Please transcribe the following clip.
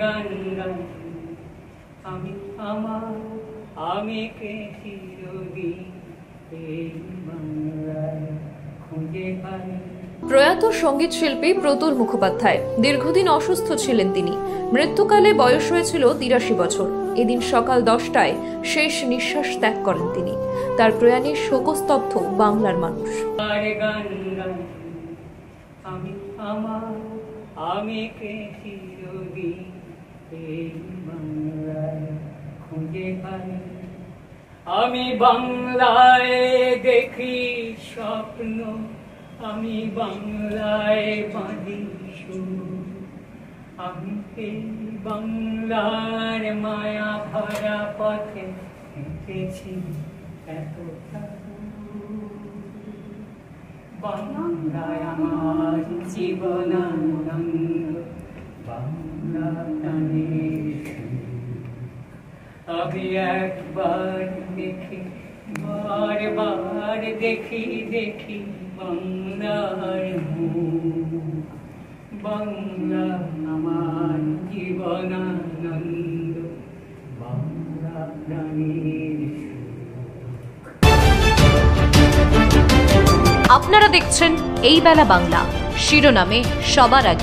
গান গাই আমি আমার, আমি কে চিরদিন এই বাংলায় খুঁজে পাই। প্রয়াত সঙ্গীত শিল্পী প্রতুল মুখোপাধ্যায় দীর্ঘদিন অসুস্থ ছিলেন। তিনি মৃত্যুকালে বয়স হয়েছিল ৮৩ বছর। এদিন সকাল ১০টায় শেষ নিঃশ্বাস ত্যাগ করেন তিনি। তার প্রয়াণে শোকস্তব্ধ বাংলার মানুষ। গান গাই আমি আমার, আমি কে চিরদিন এই বাংলায় খুঁজে পাই। আমি বাংলায় দেখি স্বপ্ন, আমি বাংলায় বাঁধি সুর। আমি এই বাংলার মায়া ভরা পথে হেঁটেছি এতটা দূর। বাংলায় আমার জীবনানন্দ, বাংলা প্রাণের সুর। আমি একবার দেখি, বারবার দেখি, দেখি বাংলার মুখ। বাংলা আমার জীবনানন্দ, বাংলা প্রাণের সুখ। আপনারা দেখছেন এই বেলা বাংলা, শিরোনামে সবার আগে।